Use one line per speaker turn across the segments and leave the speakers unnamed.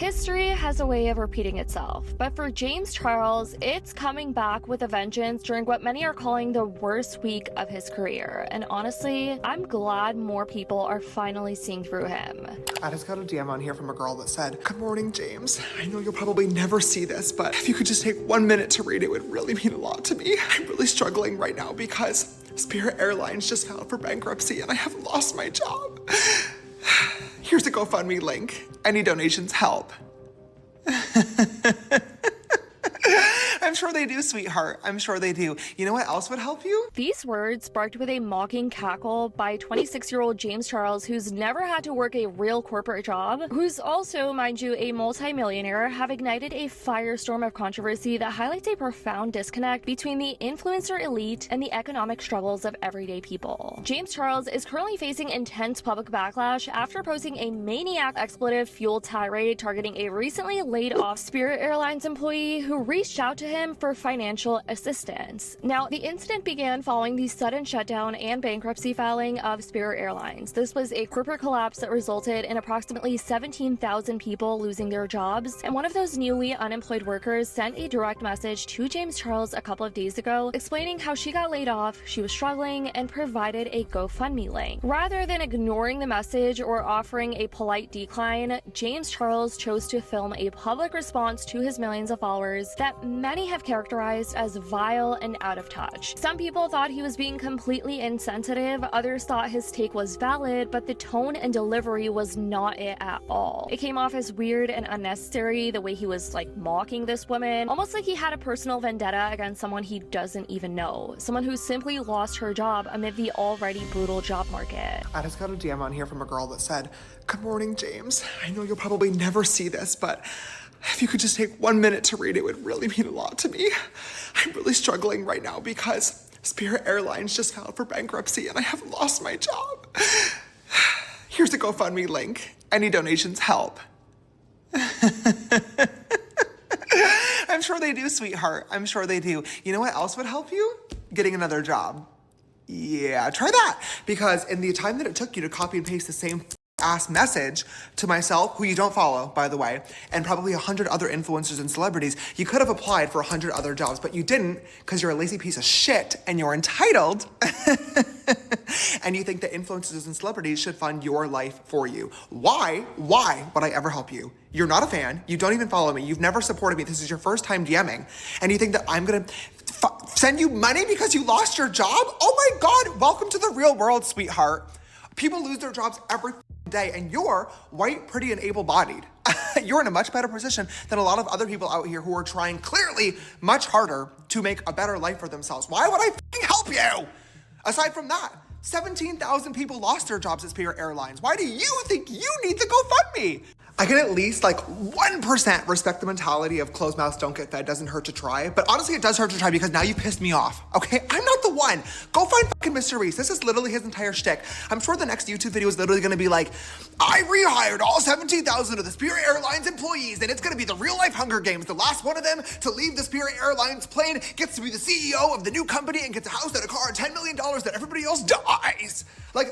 History has a way of repeating itself, but for James Charles, it's coming back with a vengeance during what many are calling the worst week of his career. And honestly, I'm glad more people are finally seeing through him.
I just got a DM on here from a girl that said, "Good morning, James. I know you'll probably never see this, but if you could just take 1 minute to read it, would really mean a lot to me. I'm really struggling right now because Spirit Airlines just filed for bankruptcy and I have lost my job. Here's the GoFundMe link. Any donations help." I'm sure they do, sweetheart. I'm sure they do. You know what else would help you?
These words, sparked with a mocking cackle by 26-year-old James Charles, who's never had to work a real corporate job, who's also, mind you, a multi-millionaire, have ignited a firestorm of controversy that highlights a profound disconnect between the influencer elite and the economic struggles of everyday people. James Charles is currently facing intense public backlash after posting a maniac expletive-fueled tirade targeting a recently laid-off Spirit Airlines employee who reached out to him for financial assistance. Now, the incident began following the sudden shutdown and bankruptcy filing of Spirit Airlines. This was a corporate collapse that resulted in approximately 17,000 people losing their jobs, and one of those newly unemployed workers sent a direct message to James Charles a couple of days ago explaining how she got laid off, she was struggling, and provided a GoFundMe link. Rather than ignoring the message or offering a polite decline, James Charles chose to film a public response to his millions of followers that many have characterized as vile and out of touch. Some people thought he was being completely insensitive, others thought his take was valid, but the tone and delivery was not it at all. It came off as weird and unnecessary, the way he was mocking this woman, almost like he had a personal vendetta against someone he doesn't even know, someone who simply lost her job amid the already brutal job market.
I just got a DM on here from a girl that said, "Good morning, James. I know you'll probably never see this, but if you could just take 1 minute to read it, would really mean a lot to me. I'm really struggling right now because Spirit Airlines just filed for bankruptcy and I have lost my job. Here's the GoFundMe link. Any donations help." I'm sure they do, sweetheart. I'm sure they do. You know what else would help you? Getting another job. Yeah, try that. Because in the time that it took you to copy and paste the same ass message to myself, who you don't follow, by the way, and probably 100 other influencers and celebrities, you could have applied for 100 other jobs, but you didn't because you're a lazy piece of shit and you're entitled. And you think that influencers and celebrities should fund your life for you. Why would I ever help you? You're not a fan. You don't even follow me. You've never supported me. This is your first time DMing. And you think that I'm gonna send you money because you lost your job? Oh my God, welcome to the real world, sweetheart. People lose their jobs every day, and you're white, pretty, and able-bodied. You're in a much better position than a lot of other people out here who are trying clearly much harder to make a better life for themselves. Why would I help you? Aside from that, 17,000 people lost their jobs at Spirit Airlines. Why do you think you need the GoFundMe? I can at least 1% respect the mentality of closed mouths don't get fed, doesn't hurt to try. But honestly, it does hurt to try because now you pissed me off, okay? I'm not the one. Go find fucking Mr. Reese. This is literally his entire shtick. I'm sure the next YouTube video is literally gonna be like, "I rehired all 17,000 of the Spirit Airlines employees and it's gonna be the real life Hunger Games. The last one of them to leave the Spirit Airlines plane gets to be the CEO of the new company and gets a house and a car and $10 million that everybody else dies."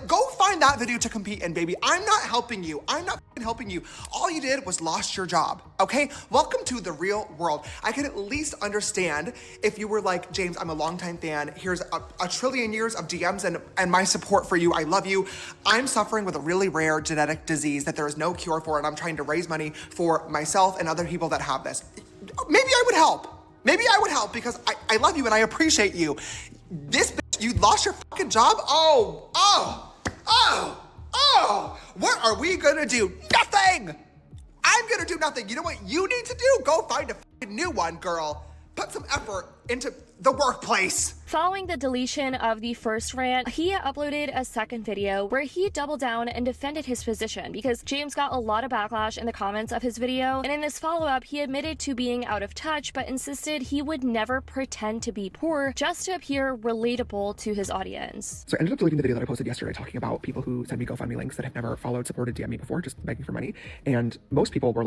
Go find that video to compete in, baby. I'm not helping you. I'm not helping you. All you did was lost your job, okay? Welcome to the real world. I can at least understand if you were like, "James, I'm a longtime fan. Here's a trillion years of DMs and my support for you. I love you. I'm suffering with a really rare genetic disease that there is no cure for, and I'm trying to raise money for myself and other people that have this." Maybe I would help. Maybe I would help because I love you and I appreciate you. This bitch, you lost your fucking job? Oh. What are we gonna do? Nothing! I'm gonna do nothing. You know what you need to do? Go find a fucking new one, girl. Put some effort into the workplace.
Following the deletion of the first rant, he uploaded a second video where he doubled down and defended his position because James got a lot of backlash in the comments of his video, and in this follow-up, he admitted to being out of touch but insisted he would never pretend to be poor just to appear relatable to his audience.
So I ended up deleting the video that I posted yesterday talking about people who send me GoFundMe links that have never followed, supported, DM me before, just begging for money. And most people were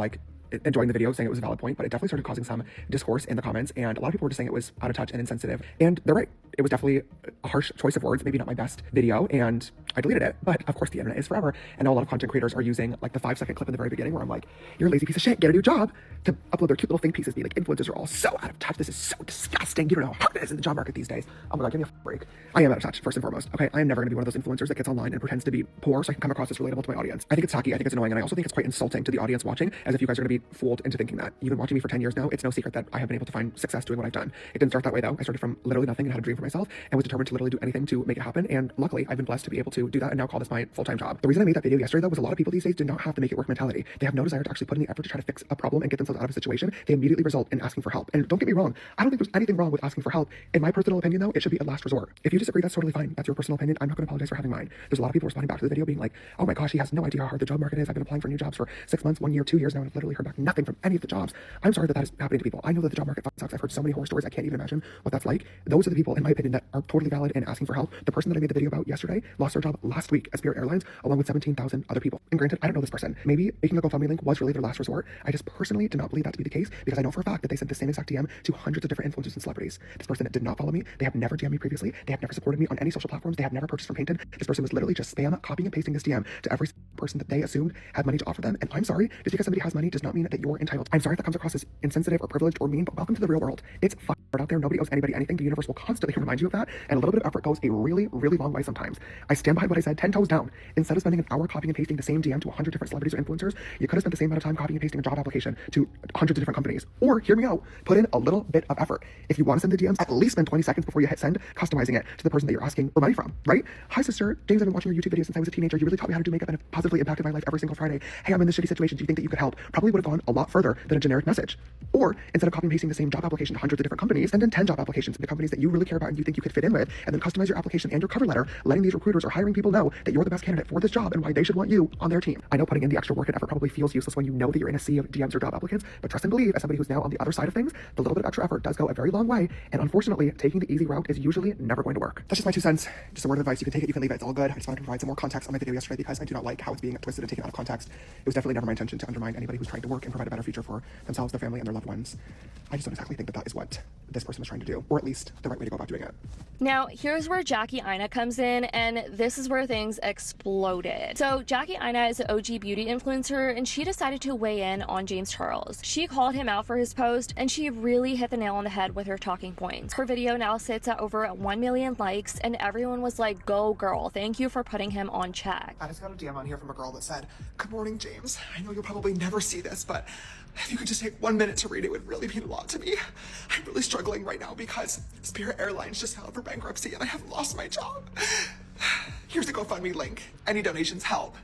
enjoying the video, saying it was a valid point, but it definitely started causing some discourse in the comments, and a lot of people were just saying it was out of touch and insensitive. And they're right. It was definitely a harsh choice of words, maybe not my best video, and I deleted it. But of course, the internet is forever. And now a lot of content creators are using like the 5-second clip in the very beginning where I'm like, you're a lazy piece of shit, get a new job, to upload their cute little think pieces, be like, influencers are all so out of touch. This is so disgusting. You don't know how hard it is in the job market these days. Oh my God, give me a break. I am out of touch, first and foremost. Okay, I am never gonna be one of those influencers that gets online and pretends to be poor so I can come across as relatable to my audience. I think it's tacky, I think it's annoying, and I also think it's quite insulting to the audience watching, as if you guys are gonna be fooled into thinking that. You've been watching me for 10 years now. It's no secret that I have been able to find success doing what I've done. It didn't start that way though. I started from literally nothing and had a dream for myself and was determined to literally do anything to make it happen. And luckily, I've been blessed to be able to do that and now call this my full-time job. The reason I made that video yesterday though was a lot of people these days do not have the make it work mentality. They have no desire to actually put in the effort to try to fix a problem and get themselves out of a situation. They immediately result in asking for help. And don't get me wrong, I don't think there's anything wrong with asking for help. In my personal opinion though, it should be a last resort. If you disagree, that's totally fine. That's your personal opinion. I'm not going to apologize for having mine. There's a lot of people responding back to the video being like, oh my gosh, he has no idea how hard the job market is. I've been applying for new jobs for 6 months, 1 year, 2 years now, and I've literally heard back nothing from any of the jobs. I'm sorry that that is happening to people. I know that the job market sucks. I've heard so many horror stories. I can't even imagine what that's like. Those are the people, in my opinion, that are totally valid in asking for help. The person that I made the video about yesterday lost their job last week at Spirit Airlines, along with 17,000 other people. And granted, I don't know this person. Maybe making a GoFundMe link was really their last resort. I just personally did not believe that to be the case because I know for a fact that they sent the same exact DM to hundreds of different influencers and celebrities. This person did not follow me. They have never DM'd me previously. They have never supported me on any social platforms. They have never purchased from Painted. This person was literally just spam copying and pasting this DM to every person that they assumed had money to offer them. And I'm sorry, just because somebody has money does not mean that you're entitled. I'm sorry if that comes across as insensitive or privileged or mean, but welcome to the real world. It's fucking hard out there. Nobody owes anybody anything. The universe will constantly remind you of that. And a little bit of effort goes a really, really long way sometimes. I stand behind what I said 10 toes down. Instead of spending an hour copying and pasting the same DM to 100 different celebrities or influencers, you could have spent the same amount of time copying and pasting a job application to hundreds of different companies. Or, hear me out, put in a little bit of effort. If you want to send the DMs, at least spend 20 seconds before you hit send, customizing it to the person that you're asking for money from, right? Hi sister, James, I've been watching your YouTube videos since I was a teenager. You really taught me how to do makeup and have positively impacted my life every single Friday. Hey, I'm in this shitty situation. Do you think that you could help? Probably would have gone a lot further than a generic message. Or, instead of copying and pasting the same job application to hundreds of different companies, send in 10 job applications to the companies that you really care about and you think you could fit in with, and then customize your application and your cover letter, letting these recruiters or hiring people know that you're the best candidate for this job and why they should want you on their team. I know putting in the extra work and effort probably feels useless when you know that you're in a sea of DMs or job applicants, but trust and believe, as somebody who's now on the other side of things, the little bit of extra effort does go a very long way, and unfortunately, taking the easy route is usually never going to work. That's just my 2 cents. Just a word of advice. You can take it, you can leave it, it's all good. I just wanted to provide some more context on my video yesterday because I do not like how it's being twisted and taken out of context. It was definitely never my intention to undermine anybody who's trying to work and provide a better future for themselves, their family, and their loved ones. I just don't exactly think that that is what this person was trying to do, or at least the right way to go about doing it.
Now, here's where Jackie Aina comes in, and this is where things exploded. So, Jackie Aina is an OG beauty influencer, and she decided to weigh in on James Charles. She called him out for his post, and she really hit the nail on the head with her talking points. Her video now sits at over 1 million likes, and everyone was like, go girl, thank you for putting him on check.
I just got a DM on here from a girl that said, good morning, James. I know you'll probably never see this, but if you could just take 1 minute to read it would really mean a lot to me. I'm really struggling right now because Spirit Airlines just filed for bankruptcy and I have lost my job. Here's a GoFundMe link. Any donations help.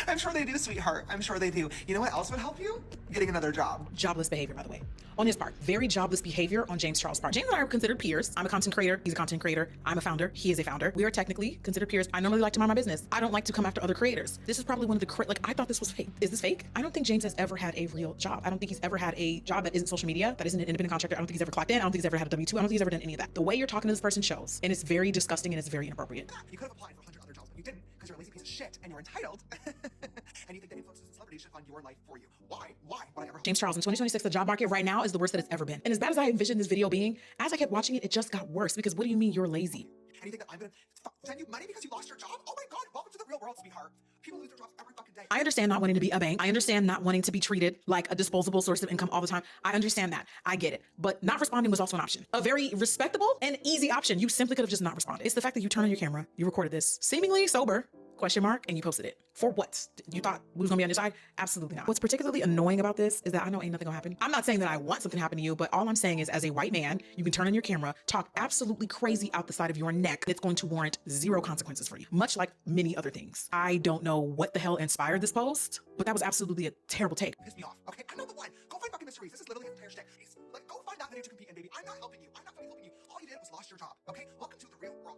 I'm sure they do, sweetheart. I'm sure they do. You know what else would help you? Getting another job.
Jobless behavior, by the way. On his part. Very jobless behavior on James Charles' part. James and I are considered peers. I'm a content creator. He's a content creator. I'm a founder. He is a founder. We are technically considered peers. I normally like to mind my business. I don't like to come after other creators. This is probably one of the, I thought this was fake. Is this fake? I don't think James has ever had a real job. I don't think he's ever had a job that isn't social media, that isn't an independent contractor. I don't think he's ever clocked in. I don't think he's ever had a W-2. I don't think he's ever done any of that. The way you're talking to this person shows, and it's very disgusting and it's very inappropriate.
You could have applied for 100 other jobs, but you didn't because you're a lazy piece of shit and you're entitled. And you think that influencers and celebrities should fund your life for you. Why? Why would I ever?
James Charles, in 2026, the job market right now is the worst that it's ever been. And as bad as I envisioned this video being, as I kept watching it, it just got worse because what do you mean you're lazy?
And you think that I'm gonna send you money because you lost your job? Oh my God, welcome to the real world, sweetheart. People lose their jobs every fucking day.
I understand not wanting to be a bank. I understand not wanting to be treated like a disposable source of income all the time. I understand that. I get it. But not responding was also an option. A very respectable and easy option. You simply could have just not responded. It's the fact that you turned on your camera, you recorded this, seemingly sober, question mark, and you posted it. For what? You thought we was gonna be on your side? Absolutely not. What's particularly annoying about this is that I know ain't nothing gonna happen. I'm not saying that I want something to happen to you, but all I'm saying is as a white man, you can turn on your camera, talk absolutely crazy out the side of your neck. It's going to warrant zero consequences for you, much like many other things. I don't know what the hell inspired this post, but that was absolutely a terrible take.
Piss me off, okay? I'm not the one. Go find fucking mysteries. This is literally an entire shtick. Like, go find that video to compete in, baby. I'm not helping you. I'm not fucking helping you. All you did was lost your job, okay? Welcome to the real world.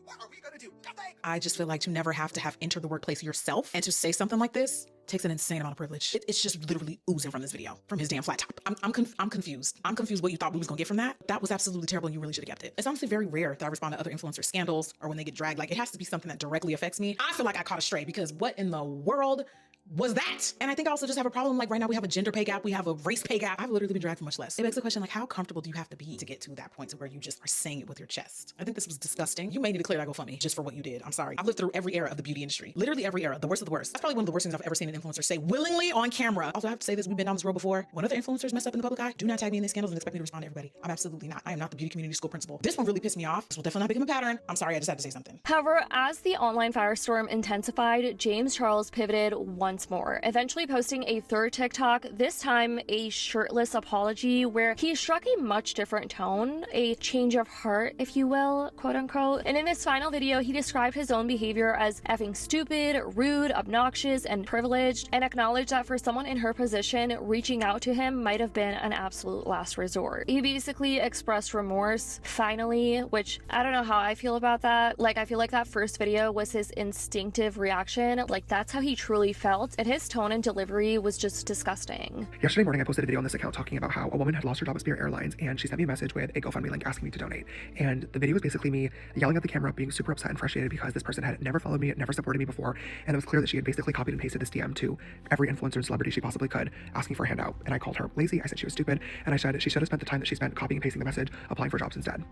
What are we gonna do? Nothing.
I just feel like to never have to have entered the workplace yourself and to say something like this takes an insane amount of privilege. It's just literally oozing from this video, from his damn flat top. I'm confused. I'm confused what you thought we was gonna get from that. That was absolutely terrible and you really should have kept it. It's honestly very rare that I respond to other influencer scandals or when they get dragged. Like it has to be something that directly affects me. I feel like I caught a stray because what in the world was that. And I think I also just have a problem. Like right now we have a gender pay gap. We have a race pay gap. I've literally been dragged for much less. It begs the question, like how comfortable do you have to be to get to that point to where you just are saying it with your chest? I think this was disgusting. You may need to clear that GoFundMe just for what you did. I'm sorry. I've lived through every era of the beauty industry. Literally every era. The worst of the worst. That's probably one of the worst things I've ever seen an influencer say willingly on camera. Also, I have to say this. We've been down this road before. When other influencers mess up in the public eye, do not tag me in these scandals and expect me to respond to everybody. I'm absolutely not. I am not the beauty community school principal. This one really pissed me off. This will definitely not become a pattern. I'm sorry. I just had to say something.
However, as the online firestorm intensified, James Charles pivoted once more, eventually posting a third TikTok, this time a shirtless apology, where he struck a much different tone, a change of heart, if you will, quote unquote. And in this final video, he described his own behavior as effing stupid, rude, obnoxious, and privileged, and acknowledged that for someone in her position, reaching out to him might have been an absolute last resort. He basically expressed remorse, finally, which I don't know how I feel about that. Like, I feel like that first video was his instinctive reaction. Like, that's how he truly felt, and his tone and delivery was just disgusting.
Yesterday morning, I posted a video on this account talking about how a woman had lost her job at Spirit Airlines, and she sent me a message with a GoFundMe link asking me to donate. And the video was basically me yelling at the camera, being super upset and frustrated because this person had never followed me, never supported me before, and it was clear that she had basically copied and pasted this DM to every influencer and celebrity she possibly could, asking for a handout. And I called her lazy, I said she was stupid, and I said she should have spent the time that she spent copying and pasting the message applying for jobs instead.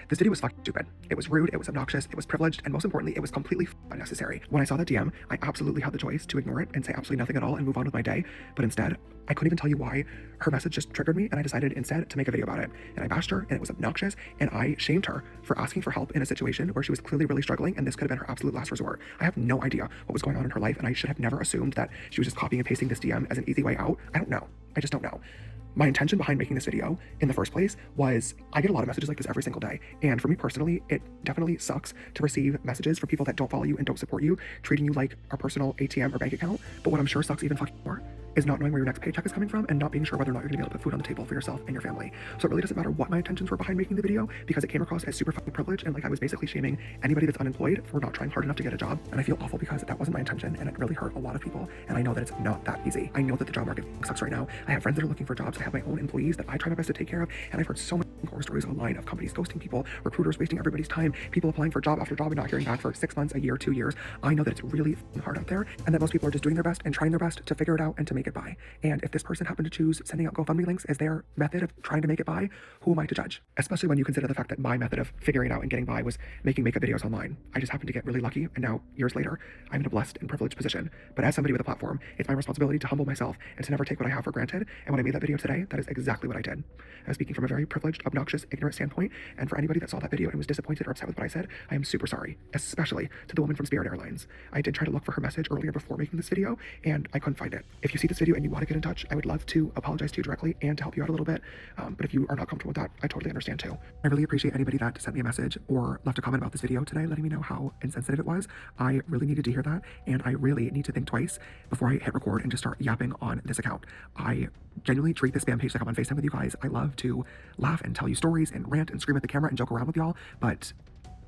This video was fucking stupid. It was rude, it was obnoxious, it was privileged, and most importantly, it was completely unnecessary. When I saw that DM, I absolutely had the choice to ignore it and say absolutely nothing at all and move on with my day, but instead, I couldn't even tell you why her message just triggered me, and I decided instead to make a video about it. And I bashed her, and it was obnoxious, and I shamed her for asking for help in a situation where she was clearly really struggling, and this could have been her absolute last resort. I have no idea what was going on in her life, and I should have never assumed that she was just copying and pasting this DM as an easy way out. I don't know. I just don't know. My intention behind making this video in the first place was I get a lot of messages like this every single day. And for me personally, it definitely sucks to receive messages from people that don't follow you and don't support you, treating you like a personal ATM or bank account. But what I'm sure sucks even fucking more is not knowing where your next paycheck is coming from and not being sure whether or not you're gonna be able to put food on the table for yourself and your family. So it really doesn't matter what my intentions were behind making the video, because it came across as super fucking privileged and like I was basically shaming anybody that's unemployed for not trying hard enough to get a job. And I feel awful because that wasn't my intention, and it really hurt a lot of people. And I know that it's not that easy. I know that the job market sucks right now. I have friends that are looking for jobs. I have my own employees that I try my best to take care of. And I've heard so many horror stories online of companies ghosting people, recruiters wasting everybody's time, people applying for job after job and not hearing back for 6 months, a year, 2 years. I know that it's really hard out there, and that most people are just doing their best and trying their best to figure it out and to make it by. And if this person happened to choose sending out GoFundMe links as their method of trying to make it by, who am I to judge? Especially when you consider the fact that my method of figuring it out and getting by was making makeup videos online. I just happened to get really lucky, and now, years later, I'm in a blessed and privileged position. But as somebody with a platform, it's my responsibility to humble myself and to never take what I have for granted. And when I made that video today, that is exactly what I did. I was speaking from a very privileged, obnoxious, ignorant standpoint, and for anybody that saw that video and was disappointed or upset with what I said, I am super sorry, especially to the woman from Spirit Airlines. I did try to look for her message earlier before making this video, and I couldn't find it. If you see this video and you want to get in touch, I would love to apologize to you directly and to help you out a little bit, but if you are not comfortable with that, I totally understand too. I really appreciate anybody that sent me a message or left a comment about this video today, letting me know how insensitive it was. I really needed to hear that, and I really need to think twice before I hit record and just start yapping on this account. I genuinely treat this spam page like I'm on FaceTime with you guys. I love to laugh and tell you stories and rant and scream at the camera and joke around with y'all, but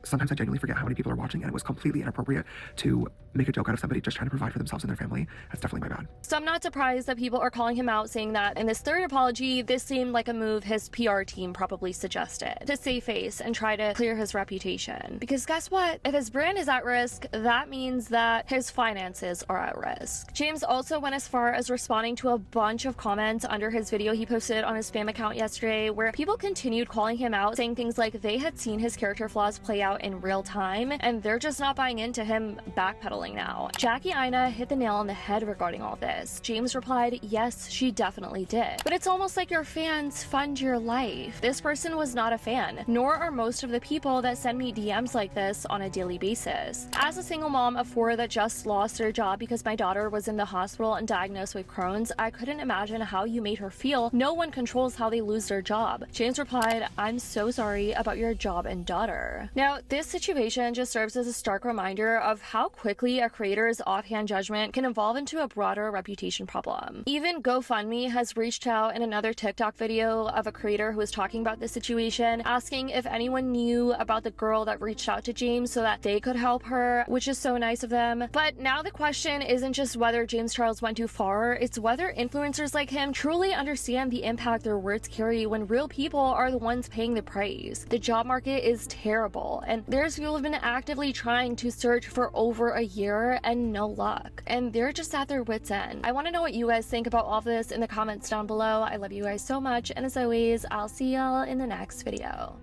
sometimes I genuinely forget how many people are watching, and it was completely inappropriate to make a joke out of somebody just trying to provide for themselves and their family. That's definitely my bad.
So I'm not surprised that people are calling him out, saying that in this third apology, this seemed like a move his PR team probably suggested to save face and try to clear his reputation. Because guess what? If his brand is at risk, that means that his finances are at risk. James also went as far as responding to a bunch of comments under his video he posted on his spam account yesterday, where people continued calling him out, saying things like they had seen his character flaws play out in real time, and they're just not buying into him backpedaling now. Jackie Aina hit the nail on the head regarding all this. James replied, yes, she definitely did. But it's almost like your fans fund your life. This person was not a fan, nor are most of the people that send me DMs like this on a daily basis. As a single mom of 4 that just lost their job because my daughter was in the hospital and diagnosed with Crohn's, I couldn't imagine how you made her feel. No one controls how they lose their job. James replied, I'm so sorry about your job and daughter. Now, this situation just serves as a stark reminder of how quickly a creator's offhand judgment can evolve into a broader reputation problem. Even GoFundMe has reached out in another TikTok video of a creator who was talking about this situation, asking if anyone knew about the girl that reached out to James so that they could help her, which is so nice of them. But now the question isn't just whether James Charles went too far, it's whether influencers like him truly understand the impact their words carry when real people are the ones paying the price. The job market is terrible, and and there's people who've been actively trying to search for over a year and no luck. And they're just at their wits' end. I want to know what you guys think about all of this in the comments down below. I love you guys so much, and as always, I'll see y'all in the next video.